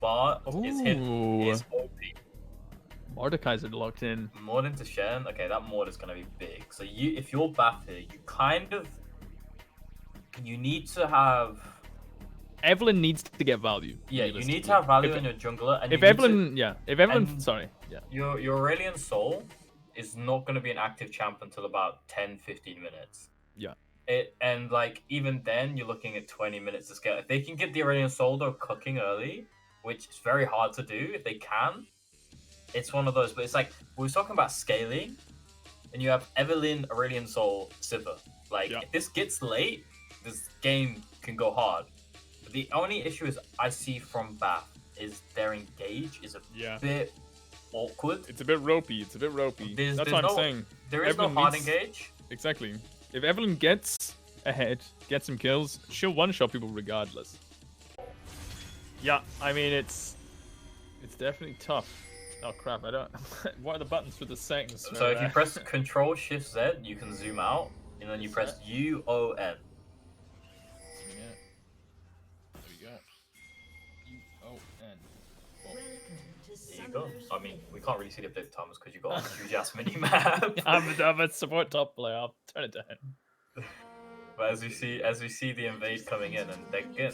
bar is hit Ooh. is OP. Mordekaiser locked in. Mord into Shen. Okay, that Mord is gonna be big. So if you're Bath here, you need to have. Evelyn needs to get value. Yeah, you need to have value in your jungler. And if Evelyn, yeah. Your Aurelion Soul is not going to be an active champ until about 10-15 minutes. Yeah. And like even then, you're looking at 20 minutes to scale. If they can get the Aurelion Soul though cooking early, which is very hard to do, if they can, it's one of those. But it's like we were talking about scaling, and you have Evelyn, Aurelion Soul, Sivir. Like if this gets late, this game can go hard. The only issue is I see from Bath is their engage is a bit awkward. It's a bit ropey. That's what I'm saying. There is no hard engage. Exactly. If Evelyn gets ahead, gets some kills, she'll one-shot people regardless. Yeah, I mean it's definitely tough. Oh crap! I don't. What are the buttons for the settings? So if you press Control Shift Z, you can zoom out, and then you press UON. There you go. I mean, we can't really see the update timers because you got a huge ass mini map. I'm a support top player. I'll turn it down. But as we see the invade coming in, and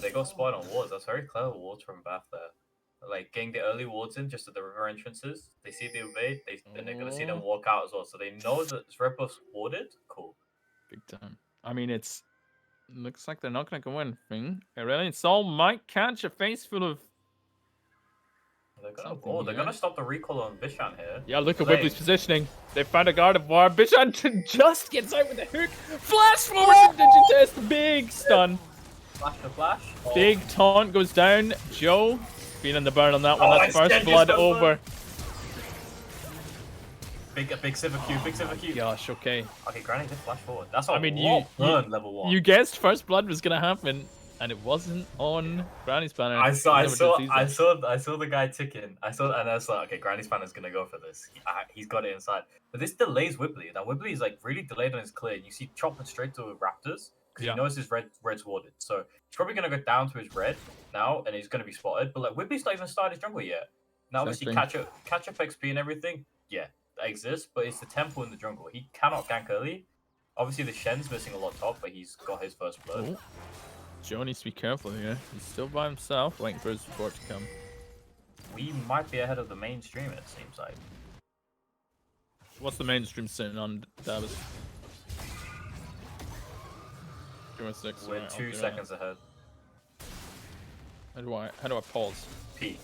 they got spotted on wards. That's very clever wards from Bath there. Like getting the early wards in just at the river entrances. They see the invade, then they're gonna see them walk out as well. So they know that it's red buff's warded. Cool. Big time. I mean, looks like they're not gonna go in. Aurelion Soul might catch a face full of. They're gonna stop the recall on Bishan here. Yeah, look at Wibbly's positioning. They found a guard of war. Bishan just gets out with a hook. Flash forward to Digitest. Big stun. Flash to flash. Big taunt goes down. Joe feeling the burn on that one. That's first blood over. Big Sivir Q, big Sivir Q. Gosh, okay. Okay, Granny did flash forward. That's all. I mean, you level 1. You guessed first blood was gonna happen. And it wasn't on Granny's banner. I saw the guy ticking. I was like, okay, Granny's banner's gonna go for this. He's got it inside. But this delays Wibbly. Now Wibbly is like really delayed on his clear. You see chopping straight to Raptors because he knows his red's warded. So he's probably gonna go down to his red now, and he's gonna be spotted. But like Wibbly's not even started his jungle yet. Now obviously catch up XP and everything. Yeah, that exists. But it's the tempo in the jungle. He cannot gank early. Obviously the Shen's missing a lot top, but he's got his first blood. Ooh. Joe needs to be careful here. He's still by himself, waiting for his support to come. We might be ahead of the mainstream, it seems like. What's the mainstream sitting on, Davis? We're 2 seconds ahead. How do I pause? P.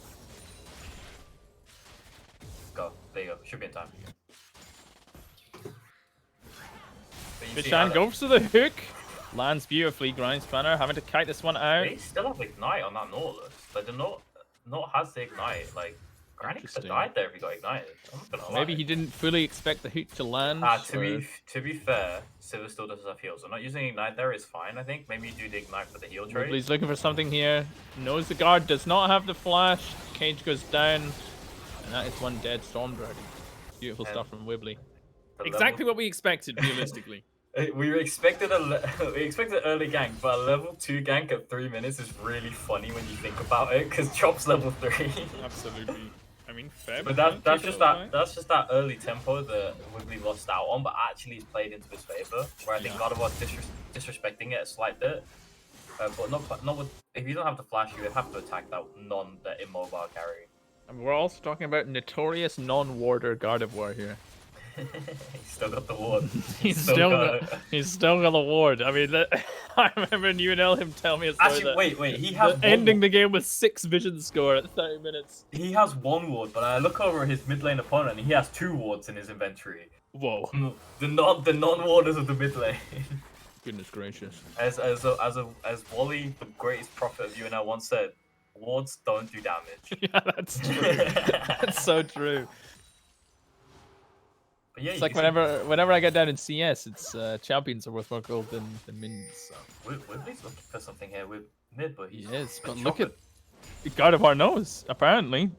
Go. There you go. Should be in time. Bishan goes to the hook. Lands beautifully, Grind Spanner having to kite this one out. They still have Ignite on that Nautilus. Like, the Naut has the Ignite. Like, Granny could have died there if he got ignited. I'm not gonna lie. Maybe he didn't fully expect the hook to land. To be fair, Sivir still does have heals. So not using Ignite there is fine, I think. Maybe you do the Ignite for the heal trade. He's looking for something here. Knows the guard does not have the flash. Cage goes down. And that is one dead Storm Dragon. Beautiful stuff from Wibbly. Exactly what we expected, realistically. We expected early gank, but a level 2 gank at 3 minutes is really funny when you think about it, because Chop's level 3. Absolutely. I mean, fair. But that's just that early tempo that Wibbly lost out on, but actually he's played into his favor. Where I think God of War disrespecting it a slight bit. But not with, if you don't have the flash, you would have to attack that immobile carry. And we're also talking about notorious non-warder God of War here. He's still got the ward. He's still got the ward. I mean, I remember in UNL him tell me a story. Actually, wait. He has ending the game with 6 vision score at 30 minutes. He has 1 ward, but I look over his mid lane opponent, and he has 2 wards in his inventory. Whoa. The non-warders of the mid lane. Goodness gracious. As Wally, the greatest prophet of UNL, once said, wards don't do damage. Yeah, that's true. That's so true. Yeah, it's like whenever I get down in CS, it's champions are worth more gold than minions. So. Wibbly's looking for something here with mid, but he is. But look at God of War knows. Apparently,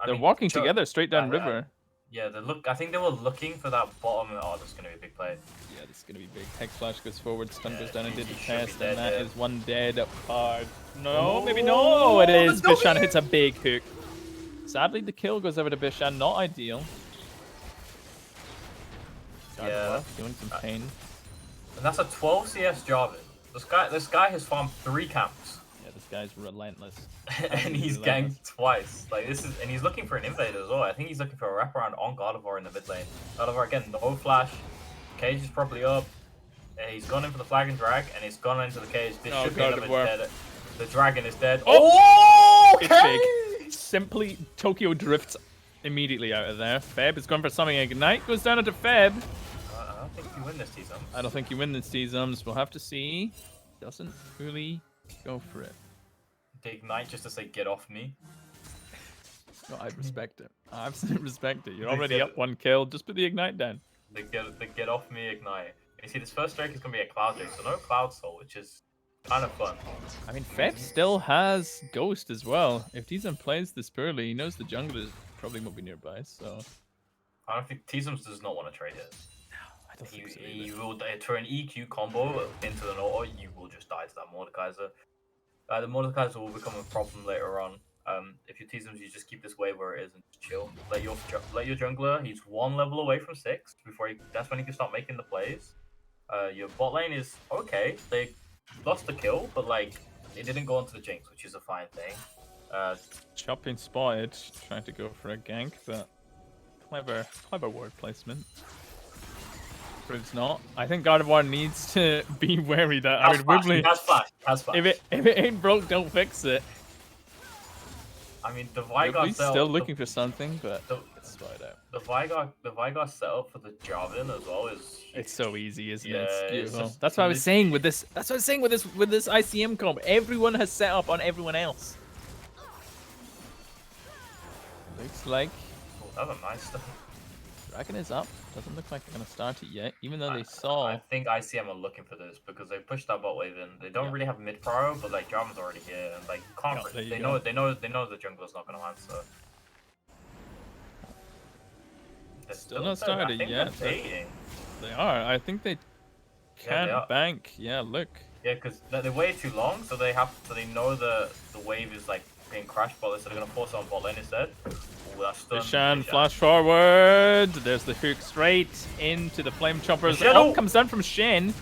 they're walking together straight down river. Yeah, I think they were looking for that bottom. Oh, that's gonna be a big play. Yeah, this is gonna be big. Hex Flash goes forward, stun goes down and did the he should be test, dead, and that yeah. is one dead card. No, maybe no. It is. Bishan hits a big hook. Sadly, the kill goes over to Bishan. Not ideal. Yeah. Feeling some pain. And that's a 12 CS Jarvan. This guy has farmed 3 camps. Yeah, this guy's relentless. And he's ganked twice. Like and he's looking for an invader as well. I think he's looking for a wraparound on Gardevoir in the mid lane. Gardevoir again, no flash. Cage is probably up. He's gone in for the flag and drag, and he's gone into the cage. This should be dead. The dragon is dead. Oh, it's big. Simply Tokyo drifts immediately out of there. Feb is going for something. Ignite goes down into Feb. I don't think you win this, T-Zums. I don't think you win this, T-Zums. We'll have to see. Doesn't really go for it. The Ignite just to say, get off me. No, I respect it. I absolutely respect it. You're already up 1 kill. Just put the Ignite down. The get off me Ignite. You see, this first Drake is going to be a Cloud Drake, so no Cloud Soul, which is kind of fun. I mean, Feb still has Ghost as well. If T-Zums plays this poorly, he knows the jungler probably won't be nearby, so... I don't think T-Zums does not want to trade it. I don't think so either. You will turn EQ combo into an auto, you will just die to that Mordekaiser. The Mordekaiser will become a problem later on. If your T-Zums, you just keep this wave where it is and just chill. Let your jungler, he's 1 level away from 6 before that's when he can start making the plays. Your bot lane is okay. They lost the kill, but like they didn't go onto the Jinx, which is a fine thing. Chop being spotted, trying to go for a gank, but clever word placement. But it's not. I think Gardevoir needs to be wary that Wibbly has flash. If it ain't broke, don't fix it. I mean, the Vigar still looking for something, but it's spotted out. The Vigar setup for the Jarvan as well is. It's so easy, isn't yeah, it? It's beautiful. Just, that's what I was saying with this. That's what I was saying with this ICM comp. Everyone has set up on everyone else. Looks like. Oh, that was nice stuff. Dragon is up. Doesn't look like they're gonna start it yet, even though they saw. I think ICM are looking for this because they pushed that bot wave in. They don't really have mid prio, but like Jarvan's already here and like conference. They know the jungler's not gonna answer. They're still not started yet. They are. I think they can't bank. Yeah, look. Yeah, because they're way too long, so they know the wave is like being crashed by this, so they're gonna force it on bot lane instead. Bishan flash forward. There's the hook straight into the flame choppers. Oh, comes down from Shen.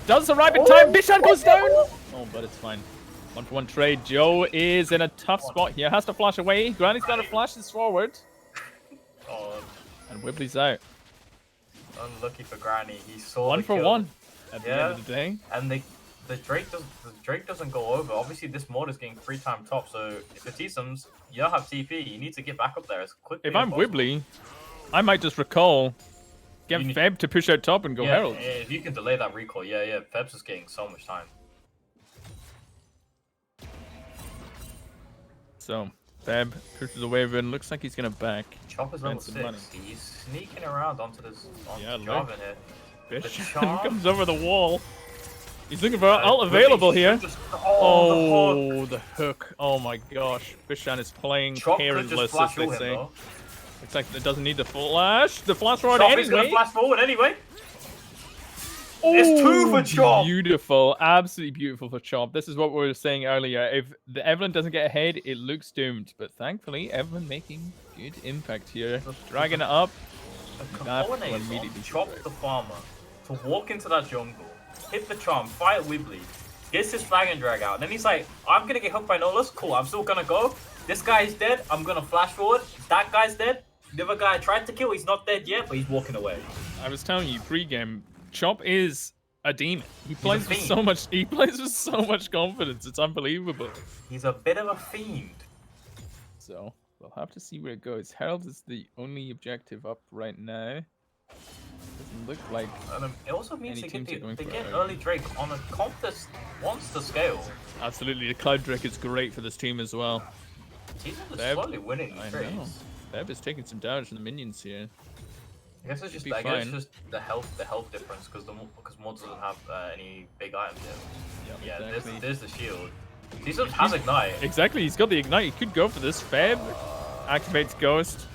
Does arrive in time. Bishan goes down. Oh, but it's fine. 1-for-1 trade. Joe is in a tough spot here. Has to flash away. Granny's got to flash this forward. And Wibbly's out. Unlucky for Granny. He saw 1-for-1 at the end of the day. And the Drake doesn't go over. Obviously, this mod is getting 3-time top. So if the T-Sums, you don't have TP, you need to get back up there as quickly. If I'm Wibbly, I might just recall, get Feb to push out top and go Herald. Yeah, if you can delay that recall, yeah. Feb's just getting so much time. So Feb pushes the wave in. Looks like he's gonna back. Chop is level 6. He's sneaking around onto this Jarvan here. Bishan comes over the wall. He's looking for ult available here. The hook. Oh my gosh. Bishan is playing careless, as they say. Looks like it doesn't need the flash. The flash forward anyway. He's gonna flash forward anyway. It's 2 for Chop. Beautiful. Absolutely beautiful for Chop. This is what we were saying earlier. If the Evelyn doesn't get ahead, it looks doomed. But thankfully, Evelyn making good impact here. Dragging it up. Chop the farmer to walk into that jungle. Hit the charm, fight Wibbly, gets his flag and drag out. And then he's like, I'm gonna get hooked by Nolus, cool, I'm still gonna go. This guy is dead, I'm gonna flash forward. That guy's dead. The other guy I tried to kill, he's not dead yet, but he's walking away. I was telling you pre-game, Chop is a demon. He plays with so much confidence, it's unbelievable. He's a bit of a fiend. So, we'll have to see where it goes. Herald is the only objective up right now. Doesn't look like it also means they get early Drake on a comp that wants to scale. Absolutely, the Cloud Drake is great for this team as well. He's slowly winning these trades. Feb is taking some damage from the minions here. I guess it's just the health difference because Mod doesn't have any big items yet. Yeah, exactly. there's the shield. T-Sums has Ignite. Exactly, he's got the Ignite. He could go for this. Feb activates Ghost.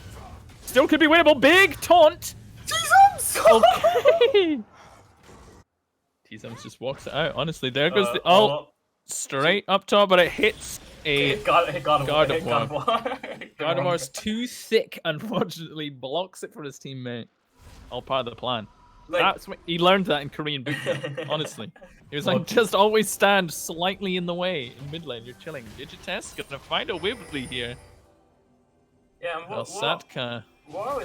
Still could be winnable. Big taunt. Jesus! Okay. T-Zums just walks it out. Honestly, there goes the ult straight up top, but it hits a Gardevoir. Gardevoir's too thick, unfortunately, blocks it for his teammate. All part of the plan. Like, that's what he learned that in Korean boot camp. Honestly, he was like, just always stand slightly in the way in mid lane. You're chilling. Digitest gonna find a Wibbly here. Yeah, and Satka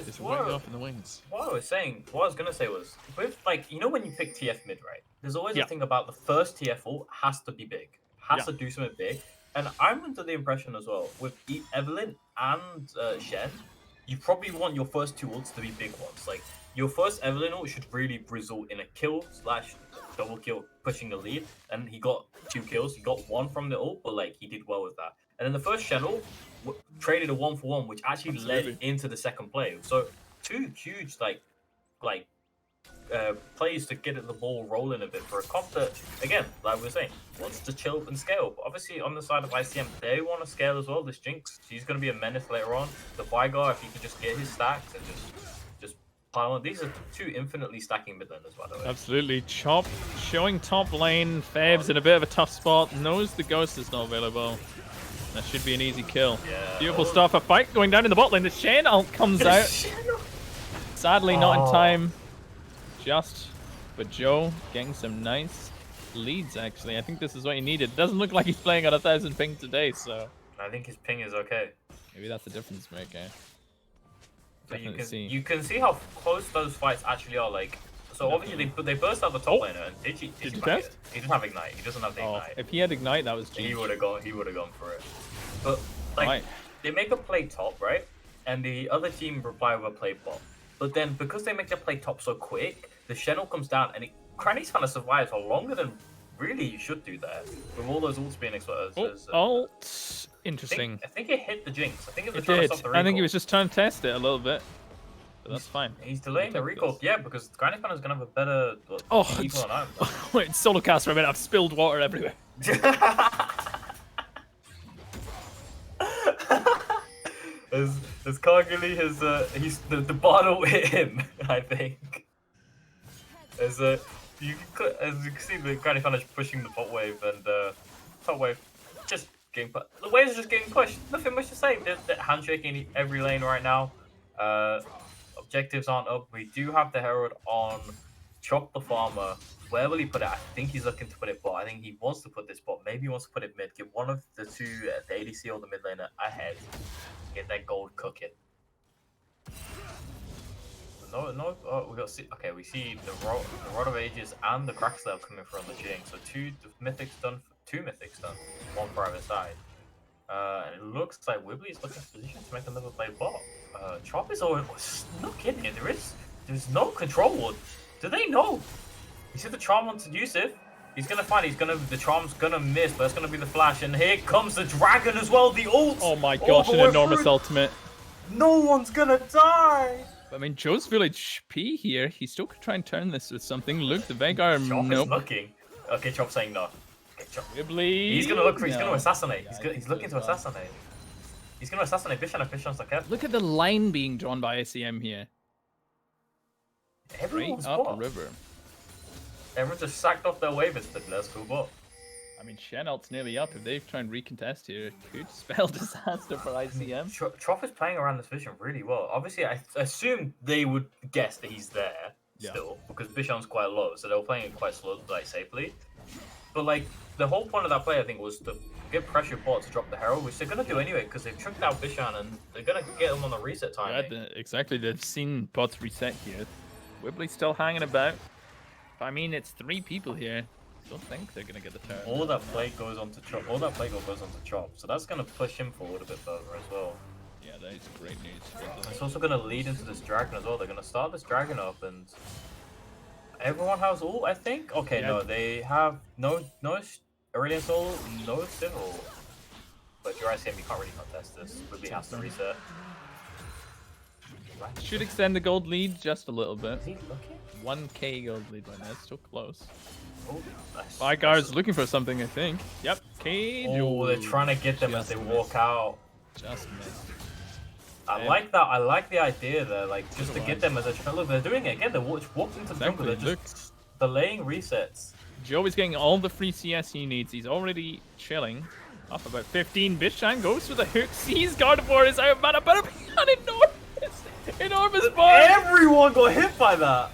is way off in the wings. What I was gonna say was, with like, you know when you pick TF mid, right? There's always a thing about the first TF ult has to be big, has to do something big. And I'm under the impression as well with Evelyn and Shen, you probably want your first two ults to be big ones. Like your first Evelyn ult should really result in a kill / double kill, pushing the lead. And he got 2 kills. He got 1 from the ult, but like he did well with that. And then the first Shen ult traded a 1-for-1, which actually led into the second play. So 2 huge plays to get the ball rolling a bit for a comp that, again, like we were saying, wants to chill and scale. But obviously, on the side of ICM, they want to scale as well. This Jinx, she's going to be a menace later on. The Vigar, if he can just get his stacks and just pile on. These are 2 infinitely stacking mid laners, by the way. Absolutely. Chop showing top lane. Fab's in a bit of a tough spot. Knows the Ghost is not available. That should be an easy kill. Yeah. Beautiful stuff. A fight going down in the bot lane. The Shen ult comes out. Sadly, not in time. But Joe getting some nice leads, actually. I think this is what he needed. Doesn't look like he's playing on 1,000 ping today, so... I think his ping is okay. Maybe that's a difference maker. So you can see how close those fights actually are. Like, so obviously they burst out the top laner, and Digi he doesn't have Ignite. He doesn't have the Ignite. If he had Ignite, that was GG. He would have gone for it. But like, they make a play top, right? And the other team reply with a play bot. But then because they make the play top so quick, the Shen ult comes down, and Cranny's kind of survives for longer than really you should do that. With all those ults being exposed. Ult. Interesting. I think it hit the Jinx. I think it was trying to stop the recall. I think he was just trying to test it a little bit. But that's fine. He's delaying the recall. Yeah, because Granny Fan is going to have a better... Wait, solo cast for a minute. I've spilled water everywhere. As Kargili has the bottle hit him, I think. As you can see, the Granny Fan is pushing the bot wave, and top wave just getting pushed. The waves are just getting pushed. Nothing much to say. They're handshaking every lane right now. Objectives aren't up. We do have the Herald on Chop the Farmer. Where will he put it? I think he's looking to put it bot. I think he wants to put this bot. Maybe he wants to put it mid. Get one of the 2, the ADC or the mid laner, ahead. Get that gold cooking. We see the Rod of Ages and the Crackslave coming from the Jinx. So 2 mythics done, 2 mythics done, 1 for either side. And it looks like Wibbly is looking in position to make another play bot. Chop is always snuck in here. There's no control ward. Do they know? You see the charm onto Yusuf. He's gonna find. The charm's gonna miss, but it's gonna be the flash. And here comes the dragon as well. The ult. Oh my gosh! An enormous ultimate. No one's gonna die. I mean, Joe's Village P here. He still could try and turn this with something. Look, the Veigar. Chop is looking. Okay, Chop saying no. Okay, Chop. Wibbly. He's gonna look for. He's gonna assassinate. He's looking to assassinate. He's gonna assassinate Bishan if Bishan's not careful. Look at the line being drawn by ACM here. Everyone's up a river. Everyone just sacked off their wave instead. Let's go bot. I mean, Shen ult's nearly up. If they try and recontest here, it could spell disaster for ICM. Troff is playing around this vision really well. Obviously, I assume they would guess that he's there still, because Bishan's quite low, so they were playing it quite slow, like safely. But like, the whole point of that play, I think, was to get pressure bot to drop the Herald, which they're going to do anyway, because they've tricked out Bishan, and they're going to get him on the reset timing. Yeah, exactly. They've seen bots reset here. Wibbly's still hanging about. I mean, it's 3 people here. I don't think they're gonna get the turn. All that play goes on to Chop. All that play goes on to Chop. So that's gonna push him forward a bit further as well. Yeah, that is great news. It's also gonna lead into this dragon as well. They're gonna start this dragon up, and everyone has ult, I think. Okay, no, they have no Aurelian Soul, no Civil. But if you're ICM, you can't really contest this. Wibbly has to reset. Should extend the gold lead just a little bit. Is he looking? 1k gold lead right now, it's still close. Oh, nice. Veigar's looking for something, I think. Yep, Cage. Oh, they're trying to get them as they walk out. Just missed. I like that. I like the idea there, like just to get them as a channel. They're doing it again. They walked into the jungle. They're just delaying resets. Joe is getting all the free CS he needs. He's already chilling. Up about 15. Bishan goes for the hook. Sees Gardevoir is out of mana, but an enormous bar. Everyone got hit by that.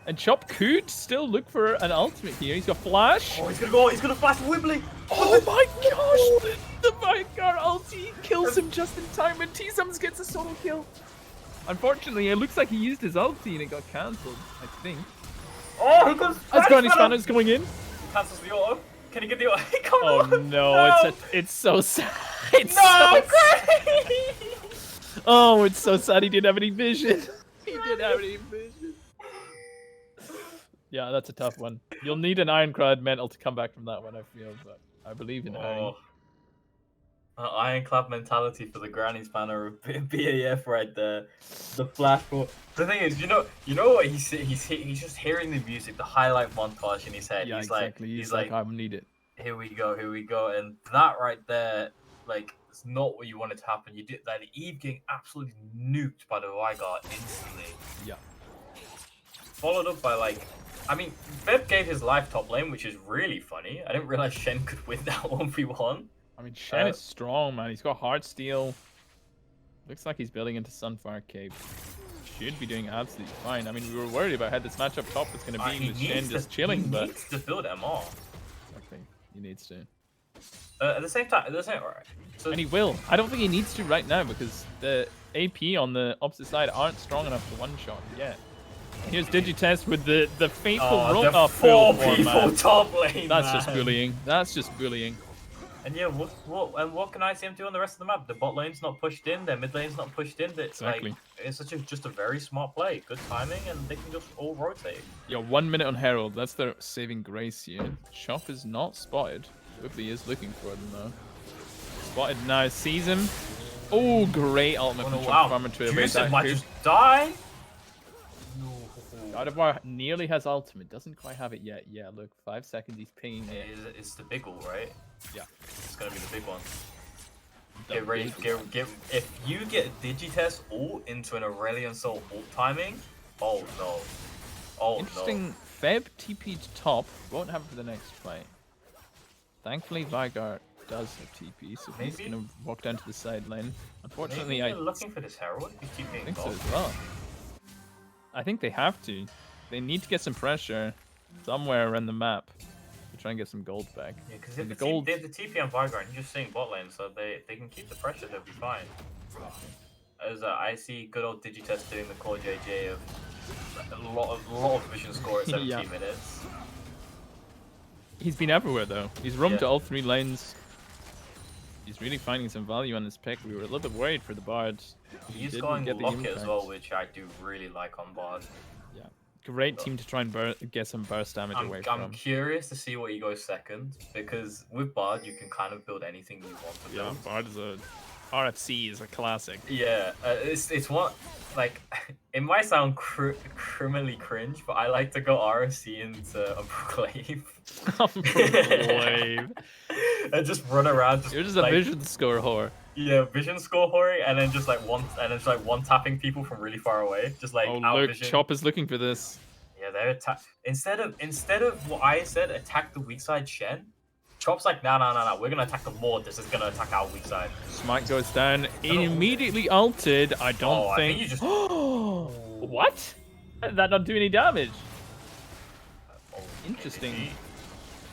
And Chop could still look for an ultimate here. He's got flash. Oh, he's gonna go. He's gonna flash Wibbly. Oh my gosh! The Vanguard ulti kills him just in time, and T-Sums gets a solo kill. Unfortunately, it looks like he used his ulti and it got cancelled, I think. Oh, he goes. As Granny's Spanner's going in. Cancels the auto. Can he get the auto? Come Oh on. no, it's so sad. It's No, so sad. Oh, it's so sad he didn't have any vision. He didn't have any vision. Yeah, that's a tough one. You'll need an Ironclad mental to come back from that one, I feel, but I believe in Harry. Ironclad mentality for the Granny Spanner of BAF right there. The flash for the thing is, you know what he's just hearing the music, the highlight montage in his head. Yeah, he's exactly. He's like, I need it. Here we go, and that right there, like, it's not what you wanted to happen. You did that. Eve getting absolutely nuked by the Vanguard instantly. Yeah. Followed up by like. I mean, Beb gave his life top lane, which is really funny. I didn't realize Shen could win that 1v1. I mean, Shen is strong, man. He's got Heart Steel. Looks like he's building into Sunfire Cape. Should be doing absolutely fine. I mean, we were worried about how this matchup top was going to be with Shen just chilling, but... He needs to build MR. Exactly. He needs to. At the same time, alright. So... And he will. I don't think he needs to right now because the AP on the opposite side aren't strong enough to one-shot yet. Here's Digitest with the fateful roll off four people top lane. That's just bullying. That's just bullying. And yeah, what can ICM do on the rest of the map? The bot lane's not pushed in, their mid lane's not pushed in. Exactly. Like, it's just a very smart play. Good timing, and they can just all rotate. Yeah, 1 minute on Herald. That's their saving grace here. Chop is not spotted. Wibbly is looking for them though. Spotted now, sees him. Oh, great ultimate from Chop Farmer to evade that might just die. Gardevoir nearly has ultimate, doesn't quite have it yet. Yeah, look, 5 seconds, he's pinging it. It's the big one, right? Yeah. It's gonna be the big one. Get ready, if you get Digitest ult into an Aurelion Soul ult timing, oh no. Oh Interesting, no. Feb TP'd top, won't have it for the next fight. Thankfully, Vigard does have TP, so he's gonna walk down to the side lane. Unfortunately, I'm looking for this Herald. He's TPing think top. so as well. I think they have to. They need to get some pressure somewhere around the map to try and get some gold back. Yeah, because if they have the TP on Vanguard, he's just staying bot lane, so they can keep the pressure, they'll be fine. As I see good old Digitest doing the core JJ of a lot of vision score at 17 minutes. He's been everywhere though. He's roamed to all 3 lanes. He's really finding some value on this pick. We were a little bit worried for the Bard. He's going Locket as well, which I do really like on Bard. Yeah, great team to try and get some burst damage away from. I'm curious to see what he goes second, because with Bard you can kind of build anything you want to build. Yeah, Bard is RFC is a classic. Yeah, it's one, like, it might sound criminally cringe, but I like to go RFC into a Proclaim. And just run around. You're just a vision score whore. Yeah, vision score whore, and then just like one tapping people from really far away, just like out look, vision. Chop is looking for this. Yeah, they're instead of what I said, attack the weak side Shen. Chop's like, no, we're gonna attack the Maud. This is gonna attack our weak side. Smite goes down, immediately ulted. I don't think. I think you just... What? How did that not do any damage? Interesting.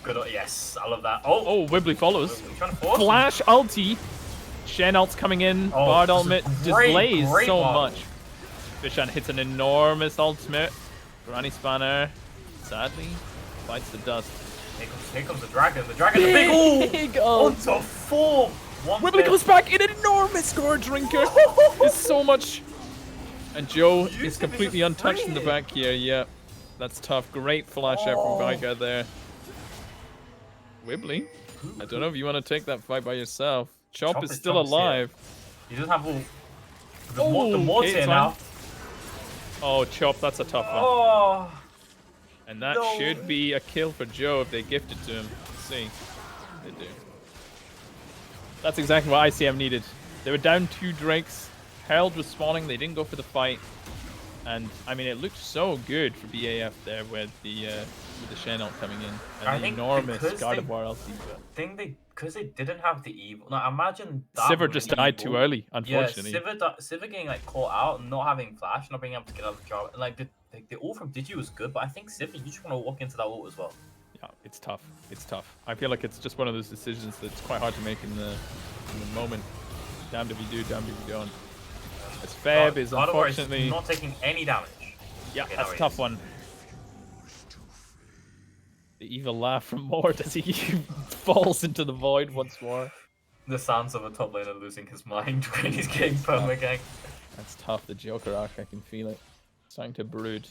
Good. Yes, I love that. Oh, Wibbly follows. Flash ulti. Shen ult's coming in. Bard ultimate displays so much. Bishan hits an enormous ultimate. Granny Spanner, sadly, bites the dust. Here comes the dragon. The dragon, the big onto 4. Wibbly goes back in an enormous score drinker. There's so much. And Joe is completely untouched in the back here. Yeah, that's tough. Great flash out from Vigard there. Wibbly, I don't know if you want to take that fight by yourself. Chop is still alive. He doesn't have all the Maud's here now. Oh, Chop, that's a tough one. Oh. And that should be a kill for Joe if they gift it to him. Let's see. They do. That's exactly what ICM needed. They were down 2 Drakes. Herald was spawning. They didn't go for the fight. And I mean, it looked so good for BAF there with the Shen ult coming in and the enormous Gardevoir LT. Because they didn't have the evil. Now imagine that Sivir just died too early, unfortunately. Yeah, Sivir getting like caught out, not having flash, not being able to get out of the job. And like the ult from Digi was good, but I think Sivir, you just want to walk into that ult as well. Yeah, it's tough. It's tough. I feel like it's just one of those decisions that's quite hard to make in the moment. Damned if you do, damned if you don't. As Feb is unfortunately not taking any damage. Yeah, okay, that's a tough one. The evil laugh from Mort as he falls into the void once more. The sounds of a top laner losing his mind when he's getting perma-ganked. That's tough. The Joker arc, I can feel it. Starting to brood.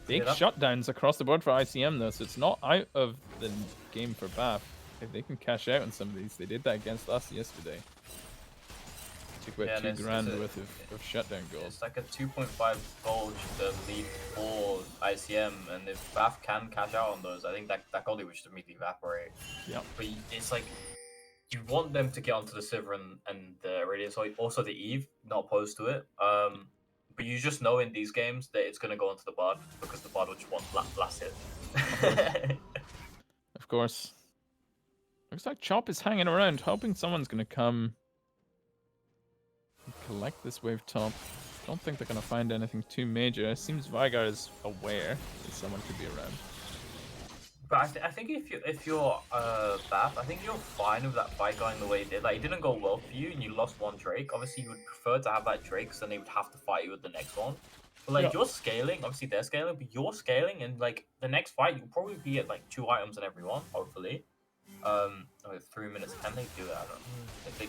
Big shutdowns across the board for ICM though, so it's not out of the game for BAF. If they can cash out on some of these, they did that against us yesterday. Took about $2,000 worth of shutdown gold. It's like a 2.5 gold to lead for ICM, and if BAF can cash out on those, I think that goldie would just immediately evaporate. Yeah. But it's like, you want them to get onto the Sivir and the Radiant, so also the Eve, not opposed to it. But you just know in these games that it's going to go onto the Bard, because the Bard will just want last hit. Of course. Looks like Chop is hanging around, hoping someone's going to come and collect this wave top. Don't think they're going to find anything too major. It seems Vigar is aware that someone could be around. But I think if you're BAF, I think you're fine with that fight going the way it did. Like, it didn't go well for you, and you lost one Drake. Obviously, you would prefer to have that Drake, so then they would have to fight you with the next one. But like, you're scaling. Obviously, they're scaling, but you're scaling, and like the next fight, you'll probably be at like 2 items in every one, hopefully. 3 minutes. Can they do that? I don't know. If they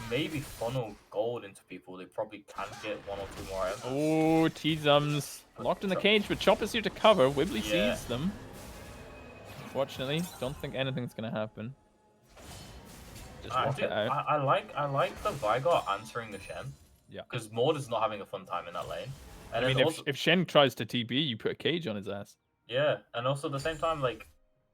maybe funnel gold into people, they probably can get 1 or 2 more items. Oh, T-Zums locked in the cage, but Chop is here to cover. Wibbly sees them. Unfortunately, don't think anything's gonna happen. Just walk it out. I like the Vigar answering the Shen. Yeah. Because Maud is not having a fun time in that lane. And I mean, if Shen tries to TB, you put a cage on his ass. Yeah, and also at the same time, like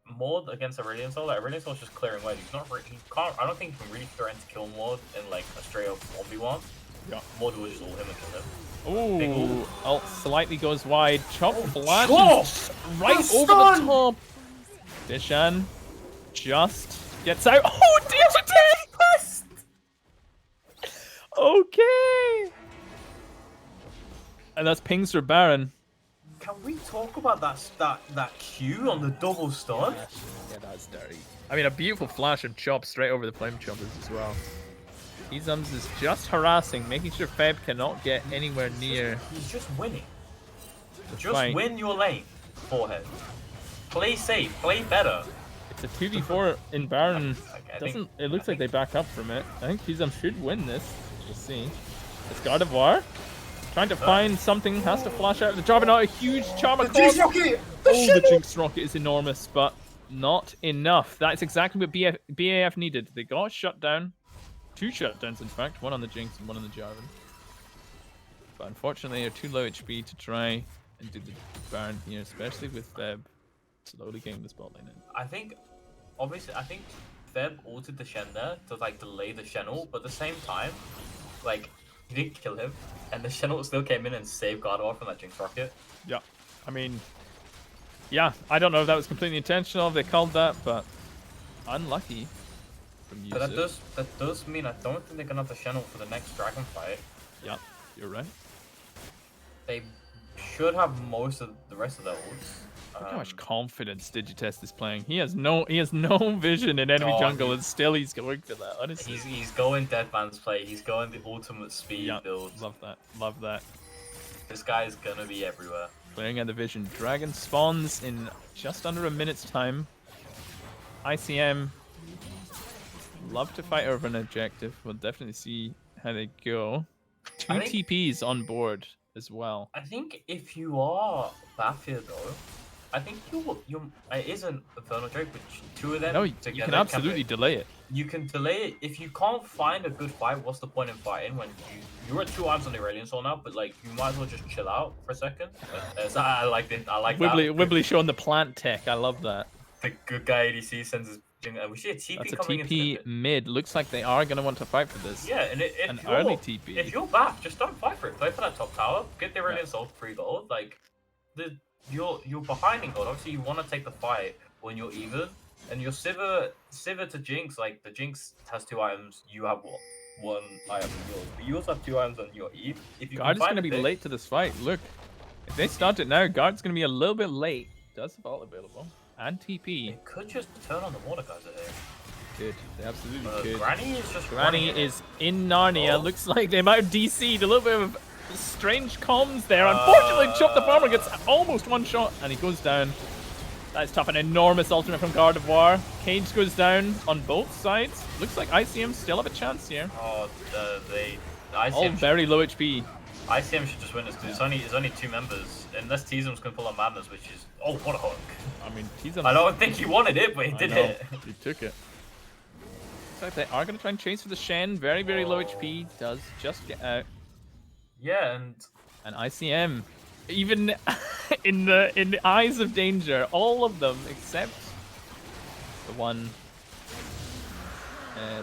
Maud against Aurelion Sol, like Aurelion Sol's just clearing way. He's not. He can't. I don't think he can really threaten to kill Maud in like a straight up 1v1. Yeah. Maud will just ult him and kill him. Ooh, ult slightly goes wide. Chop flashes right over the top. Dishan just gets out. Oh, Dishan! Okay. And that's pings for Baron. Can we talk about that Q on the double stun? Yeah, that's dirty. I mean, a beautiful flash and chop straight over the flame choppers as well. Izums is just harassing, making sure Feb cannot get anywhere near. He's just winning. Just win your lane, Forehead. Play safe, play better. It's a 2v4 in Baron. It looks like they back up from it. I think Izums should win this. We'll see. It's Gardevoir. Trying to find something, has to flash out of the job, and not a huge charm across. Jinx Rocket! The Jinx Rocket is enormous, but not enough. That's exactly what BAF needed. They got shut down. 2 shutdowns, in fact. One on the Jinx and one on the Jarvan. But unfortunately, they're too low HP to try and do the Baron here, especially with Feb slowly getting the spot lane in. I think Feb ulted the Shen there to like delay the Shen ult, but at the same time, like, he didn't kill him, and the Shen ult still came in and saved Gardevoir from that Jinx Rocket. Yeah, I mean, yeah, I don't know if that was completely intentional, if they called that, but unlucky from Yusuf. But that does mean I don't think they're gonna have the Shen ult for the next dragon fight. Yeah, you're right. They should have most of the rest of their ults. Look how much confidence Digitest is playing. He has no vision in enemy jungle, and still he's going for that. Honestly, he's going dead man's play. He's going the ultimate speed build. Love that. Love that. This guy is gonna be everywhere. Playing at the vision. Dragon spawns in just under a minute's time. ICM love to fight over an objective. We'll definitely see how they go. 2 TPs on board as well. I think if you are BAF here though, I think it is an Infernal Drake, but 2 of them together. You can absolutely delay it. You can delay it. If you can't find a good fight, what's the point in fighting when you're at 2 items on the Aurelion Sol now, but like you might as well just chill out for a second. I like this. I like Wibbly showing the plant tech. I love that. The good guy ADC sends his We see a TP That's a coming into TP the mid. Looks like they are gonna want to fight for this. Yeah, and An early TP. if you're back, just don't fight for it. Play for that top tower. Get the Aurelion Soul 3 gold. Like you're behind in gold. Obviously, you want to take the fight when you're even. And your Sivir to Jinx, like the Jinx has 2 items. You have what? 1 item in yours. But you also have 2 items on your Eve. If you Guard can is find gonna a be pick, late to this fight. Look, if they start it now, Guard's gonna be a little bit late. Does have all available and TP. it could just turn on the Mordekaiser here. Good. They absolutely could. Granny is just Granny running is in Narnia. Oh. Looks like they might have DC'd. A little bit of strange comms there. Unfortunately, Chop the Farmer gets almost one shot and he goes down. That's tough. An enormous ultimate from Gardevoir. Cage goes down on both sides. Looks like ICM still have a chance here. Oh, the ICM All very low HP. ICM should just win this because it's only 2 members. Unless Teasum's going to pull on Madness, which is... Oh, what a hook. I mean, Teasum... I don't think he wanted it, but he did it. He took it. Looks like they are going to try and chase for the Shen. Very, very low HP. Does just get out. Yeah, and ICM, even in the eyes of danger, all of them except the one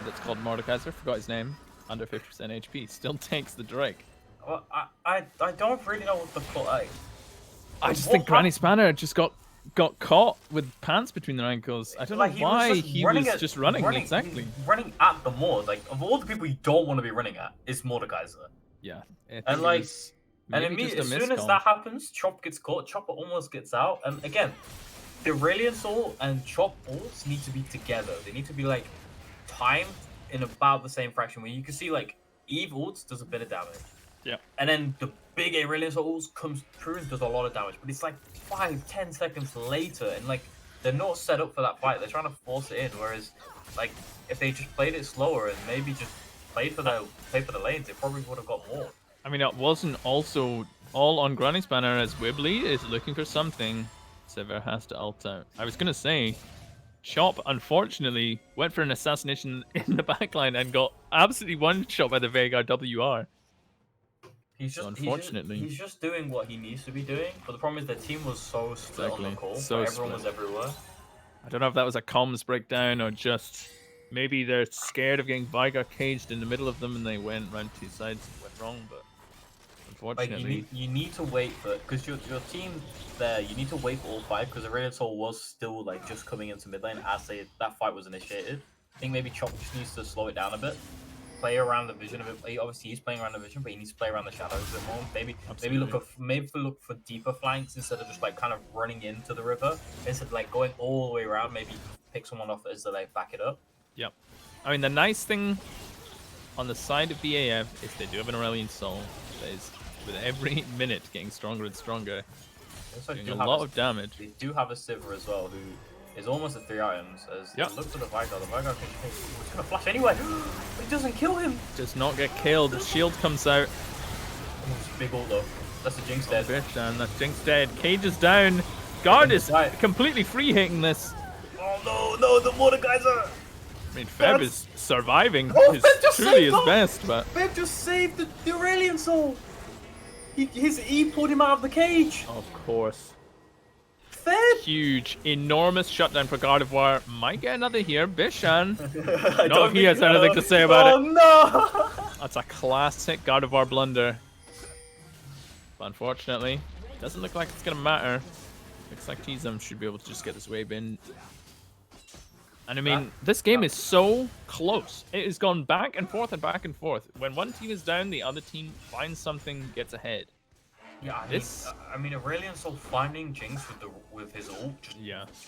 that's called Mordekaiser, forgot his name, under 50% HP, still takes the Drake. well, I don't really know what the play. I just think Granny Spanner just got caught with pants between their ankles. I don't know why he was just running exactly. Running at the Mord. Like, of all the people you don't want to be running at, it's Mordekaiser. Yeah. And like, as soon as that happens, Chop gets caught. Chopper almost gets out. And again, the Aurelion Soul and Chop ults need to be together. They need to be like timed in about the same fraction. Where you can see like Eve ults does a bit of damage. Yeah. And then the big Aurelion Soul ults comes through and does a lot of damage. But it's like 5-10 seconds later, and like they're not set up for that fight. They're trying to force it in. Whereas, like, if they just played it slower and maybe just played for the lanes, it probably would have got more. I mean, it wasn't also all on Granny Spanner as Wibbly is looking for something. Sivir has to ult out. I was going to say, Chop, unfortunately, went for an assassination in the backline and got absolutely one-shot by the Veigar WR. He's just, unfortunately. he's just doing what he needs to be doing. But the problem is the team was so split on the call. So everyone was everywhere. I don't know if that was a comms breakdown or just maybe they're scared of getting Veigar caged in the middle of them and they went round 2 sides and went wrong, but unfortunately... Like, you need to wait for... Because your team there, you need to wait for all 5 because Aurelion Soul was still like just coming into mid lane as that fight was initiated. I think maybe Chop just needs to slow it down a bit. Play around the vision a bit. Obviously, he's playing around the vision, but he needs to play around the shadows a bit more. Maybe look for deeper flanks instead of just like kind of running into the river. Instead of like going all the way around, maybe pick someone off as they like back it up. Yep. I mean, the nice thing on the side of BAF is they do have an Aurelion Soul that is, with every minute, getting stronger and stronger. Doing a lot of damage. They do have a Sivir as well, who is almost at 3 items. As look for the Veigar. The Veigar he's gonna flash anyway. But he doesn't kill him. Does not get killed. The shield comes out. Big ult though. That's the Jinx dead. And that's Jinx dead. Cage is down. Guard is completely free hitting this. Oh no, the Mordekaiser! I mean, Feb is surviving. Oh, truly his best, but Feb just saved the Aurelion Soul. He pulled him out of the cage. Of course. Feb. Huge, enormous shutdown for Gardevoir. Might get another here. Bishan. I don't know if he has anything to say about it. Oh no! That's a classic Gardevoir blunder. But unfortunately, doesn't look like it's gonna matter. Looks like Teasum should be able to just get this wave in. And I mean, this game is so close. It has gone back and forth and back and forth. When one team is down, the other team finds something, gets ahead. Yeah, I mean, Aurelion Soul finding Jinx with his ult,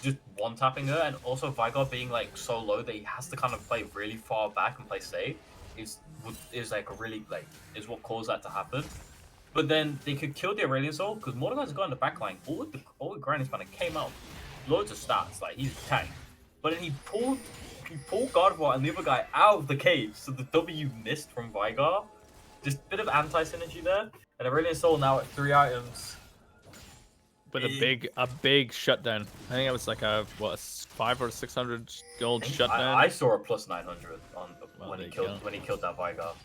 just one-tapping her, and also Veigar being like so low that he has to kind of play really far back and play safe is like a really is what caused that to happen. But then they could kill the Aurelion Soul because Mordekaiser's got in the backline. All with Granny Spanner came out, loads of stats, like he's a tank. But then he pulled Gardevoir and the other guy out of the cage, so the W missed from Veigar. Just a bit of anti-synergy there. And Aurelion Soul now at 3 items. With a big shutdown. I think it was like a 500 or 600 gold shutdown. I saw a plus 900 on when he killed that Veigar.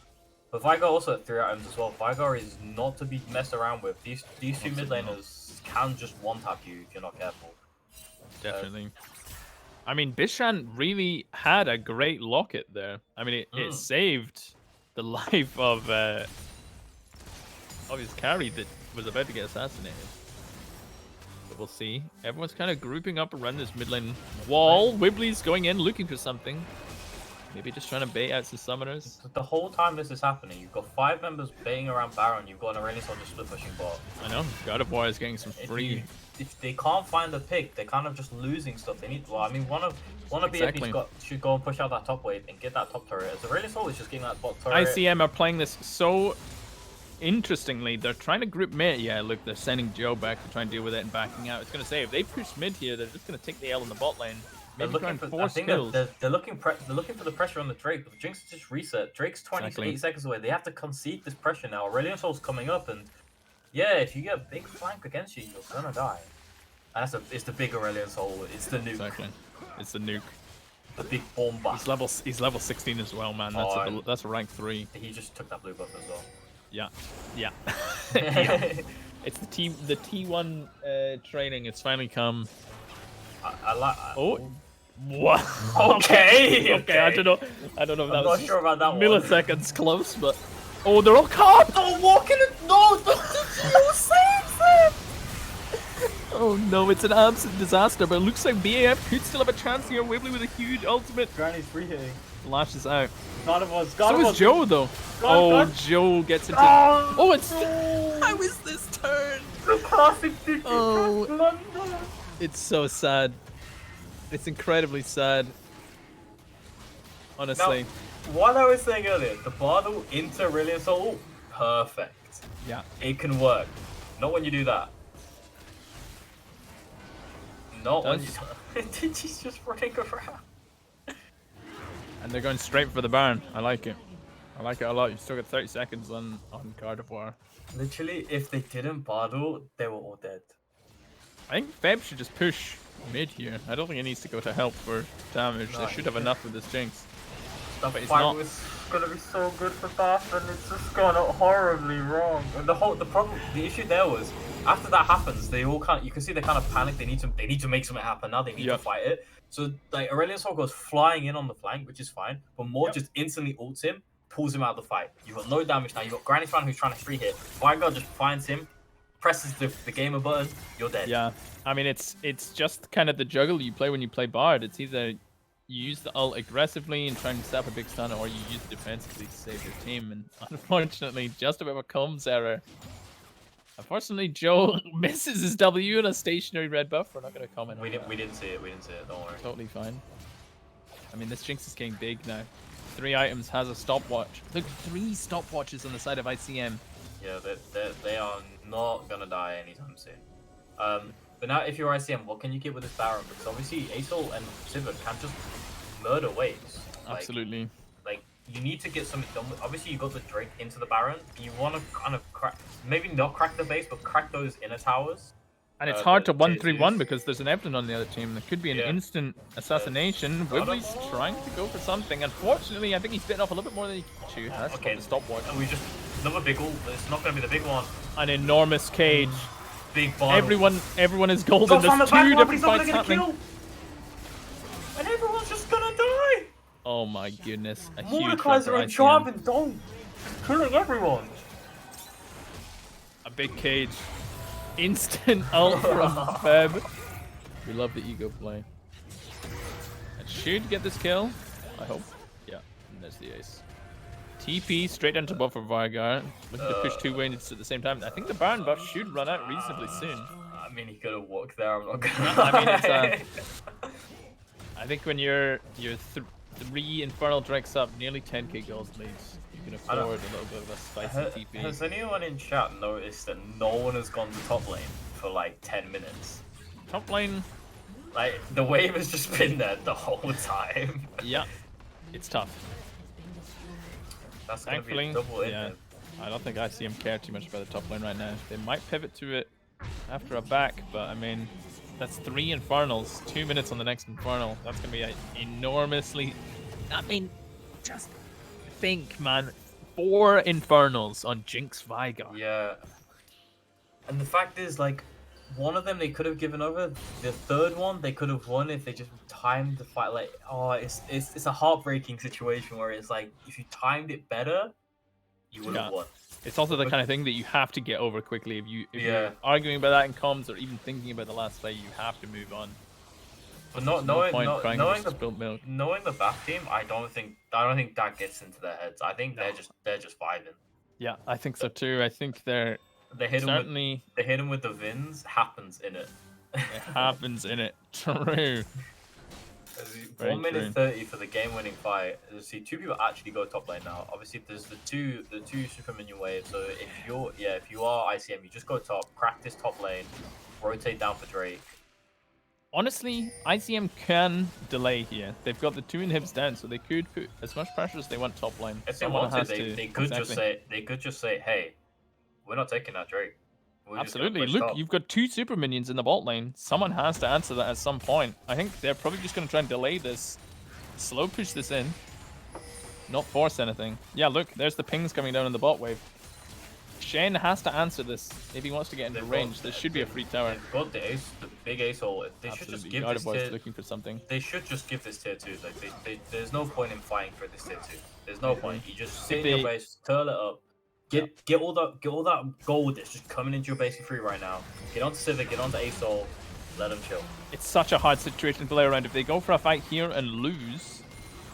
But Veigar also at 3 items as well. Veigar is not to be messed around with. These 2 mid laners can just one-tap you if you're not careful. Definitely. I mean, Bishan really had a great locket there. I mean, it saved the life of his carry that was about to get assassinated. But we'll see. Everyone's kind of grouping up around this mid lane wall. Wibbly's going in, looking for something. Maybe just trying to bait out some summoners. The whole time this is happening, you've got 5 members baiting around Baron. You've got an Aurelion Soldier split pushing bot. I know. God of War is getting some free. If they can't find the pick, they're kind of just losing stuff. They need. Well, I mean, one of Exactly. BFB's should go and push out that top wave and get that top turret. As Aurelion Soldier is just getting that bot turret. ICM are playing this so interestingly. They're trying to group mid. Yeah, look, they're sending Joe back to try and deal with it and backing out. It's going to say if they push mid here, they're just going to take the L in the bot lane. They're looking for, I think they're looking for the pressure on the Drake, but the Jinx just reset. Drake's 28 seconds away. They have to concede this pressure now. Aurelion Soul's coming up, and yeah, if you get a big flank against you, you're gonna die. And it's the big Aurelion Soul. It's the nuke. Exactly. It's the nuke. The big bomb. He's level 16 as well, man. That's a rank 3. He just took that blue buff as well. Yeah. Yeah. Yeah. It's the T1 training. It's finally come. I like. Oh. What? Okay. Okay. I don't know. If that I'm was not sure about that milliseconds close, but oh, they're all caught. Oh, walking it. No, saves them. Oh no, it's an absolute disaster. But it looks like BAF could still have a chance here. Wibbly with a huge ultimate. Granny's free hitting. Lashes out. God was. So is Joe though. Joe gets into. Oh, it's. How is this turn? The classic blunder. It's so sad. It's incredibly sad. Honestly. Now, what I was saying earlier, the Bardo into Aurelion Soul, perfect. Yeah. It can work. Not when you do that. Not when you... She's just running around. And they're going straight for the Baron. I like it. I like it a lot. You've still got 30 seconds on God of War. Literally, if they didn't Bardo, they were all dead. I think Feb should just push mid here. I don't think it needs to go to help for damage. They should have enough with this Jinx. That fight was gonna be so good for Bath, and it's just gone horribly wrong. And the issue there was after that happens, they all you can see they kind of panic. They need to make something happen now. They need to fight it. So like Aurelion Sol goes flying in on the flank, which is fine, but Maw just instantly ults him, pulls him out of the fight. You've got no damage now. You've got Granny Fan who's trying to free hit. Vanguard just finds him, presses the gamer button, you're dead. Yeah, I mean it's just kind of the juggle you play when you play Bard. It's either you use the ult aggressively and try and set up a big stun, or you use it defensively to save your team. And unfortunately, just about a comms error. Unfortunately, Joe misses his W in a stationary red buff. We're not going to comment on that. We didn't see it. Don't worry. Totally fine. I mean, this Jinx is getting big now. 3 items, has a stopwatch. Look, 3 stopwatches on the side of ICM. Yeah, they are not gonna die anytime soon. But now if you're ICM, what can you get with this Baron? Because obviously Asol and Sivir can just murder waves. Absolutely. Like you need to get something done. Obviously you got the Drake into the Baron. You want to kind of crack, maybe not crack the base, but crack those inner towers. And it's hard to 1-3-1 because there's an Evelyn on the other team. There could be an instant assassination. Wibbly's trying to go for something. Unfortunately, I think he's bitten off a little bit more than he should. That's the stopwatch. And we just another big ult. It's not going to be the big one. An enormous cage. Big bottle. Everyone is golden. There's 2 different fights happening. And everyone's just gonna die. Oh my goodness. A huge Mordekaiser and Charmin don't. Killing everyone. A big cage. Instant ult from Feb. We love the ego play. And should get this kill. I hope. Yeah, and there's the ace. TP straight into buff for Vargar. Looking to push 2 waves at the same time. I think the Baron buff should run out reasonably soon. I mean, he could have walked there. I'm not gonna. I mean, it's I think when you're 3 Infernal Drakes up, nearly 10k gold leads, you can afford a little bit of a spicy TP. Has anyone in chat noticed that no one has gone to top lane for like 10 minutes? Top lane? Like, the wave has just been there the whole time. Yeah, it's tough. That's gonna Thankfully, be a double yeah. I don't think ICM care too much about the top lane right now. They might pivot to it after a back, but I mean, that's 3 Infernals, 2 minutes on the next Infernal. That's gonna be enormously. I mean, just think, man, 4 Infernals on Jinx Vigar. Yeah. And the fact is, like, one of them they could have given over. The third one they could have won if they just timed the fight. Like, oh, it's a heartbreaking situation where it's like if you timed it better, you would have Yeah. won. It's also the But kind of thing that you have to get over quickly. If you're yeah, arguing about that in comms or even thinking about the last fight, you have to move on. but There's not no point crying over knowing the spilt milk. back team, I don't think that gets into their heads. I think No. they're just vibing. Yeah, I think so too. I think they're They hit him with certainly the Vins happens in it. it happens in it. True. Very 1 minute true. 30 for the game-winning fight. See, two people actually go top lane now. Obviously, there's the two super minion waves. So if you are ICM, you just go top, crack this top lane, rotate down for Drake. Honestly, ICM can delay here. They've got the 2 inhibs down, so they could put as much pressure as they want top lane. If they Someone want to, has they could exactly. just say, hey, we're not taking that Drake. We're just gonna Absolutely. push Look, top. you've got 2 super minions in the bot lane. Someone has to answer that at some point. I think they're probably just going to try and delay this, slow push this in, not force anything. Yeah, look, there's the pings coming down in the bot wave. Shen has to answer this if he wants to get into range. This should be a free tower. They've got the big ace hole. They should just give this Gardevoir is tier. looking for something. They should just give this tier 2. Like there's no point in fighting for this tier 2. There's no point. You just sit in your base, turn it up, get all that gold that's just coming into your base for free right now. Get onto Civic, get onto Ace Soul, let them chill. It's such a hard situation to play around. If they go for a fight here and lose,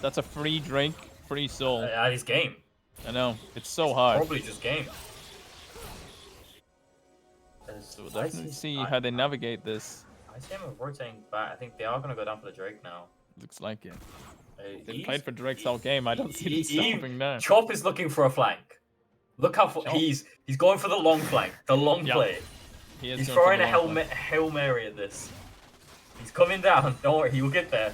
that's a free Drake, free soul. At his game. I know, it's so hard. Probably just game. So we'll definitely see how they navigate this. ICM are rotating back. I think they are going to go down for the Drake now. Looks like it. They've played for Drake's whole game. I don't see them stopping now. Chop is looking for a flank. Look how he's going for the long flank, the long play. He's throwing a Hail Mary at this. He's coming down. Don't worry, he will get there.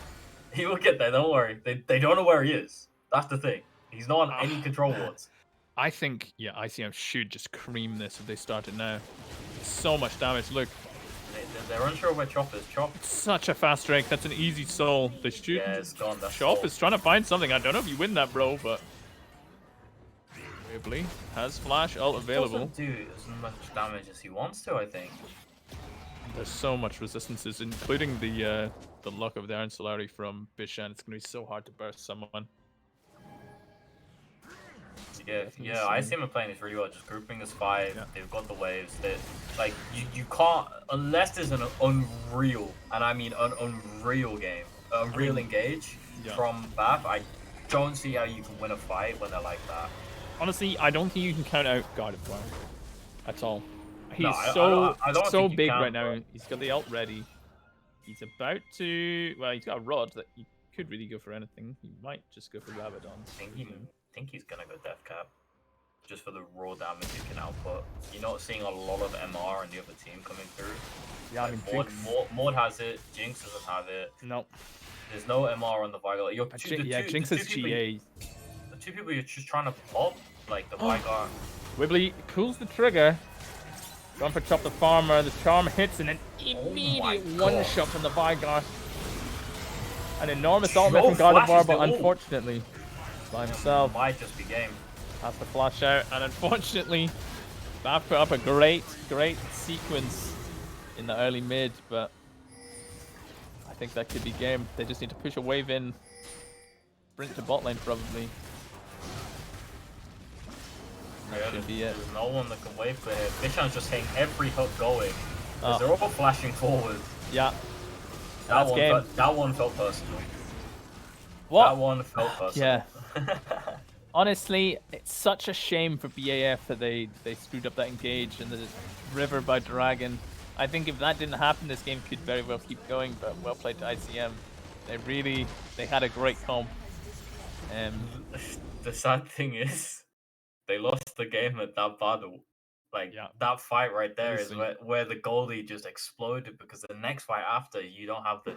He will get there. Don't worry. They don't know where he is. That's the thing. He's not on any control wards. I think ICM should just cream this if they start it now. So much damage. Look. They're unsure where Chop is. Chop. It's such a fast Drake. That's an easy soul. They shoot. Yeah, it's gone. Chop is trying to find something. I don't know if you win that, bro, but Wibbly has flash ult available. Doesn't do as much damage as he wants to, I think. There's so much resistances, including the luck of the Iron Solari from Bishan. It's gonna be so hard to burst someone. Yeah, I see him playing this really well. Just grouping as 5. Yeah. They've got the waves. That like you can't unless there's an unreal, and I mean an unreal game, unreal engage from Bath. I don't see how you can win a fight when they're like that. Honestly, I don't think you can count out Gardevoir at all. He's so big right now. He's got the ult ready. He's about to. Well, he's got a rod that he could really go for anything. He might just go for Rabadon. I think he's gonna go Death Cap, just for the raw damage he can output. You're not seeing a lot of MR and the other team coming through. Yeah, I mean, Maud has it. Jinx doesn't have it. No. There's no MR on the Vigor. Jinx is GA. The 2 people you're just trying to pop, like the Vigor. Wibbly pulls the trigger. Going for Chop the Farmer. The charm hits and an immediate one-shot from the Vigor. An enormous ultimate from Gardevoir, but unfortunately, by himself. Might just be game. Has to flash out, and unfortunately, Bath put up a great sequence in the early mid, but I think that could be game. They just need to push a wave in, sprint to bot lane probably. Yeah, there's no one that can wave clear here. Bishan's just hitting every hook going. They're all flashing forward. Yeah. That one felt personal. What? That one felt personal. Yeah. Honestly, it's such a shame for BAF that they screwed up that engage in the river by Dragon. I think if that didn't happen, this game could very well keep going, but well played to ICM. They had a great comp. The sad thing is, they lost the game at that battle. Like, that fight right there is where the goalie just exploded, because the next fight after, you don't have the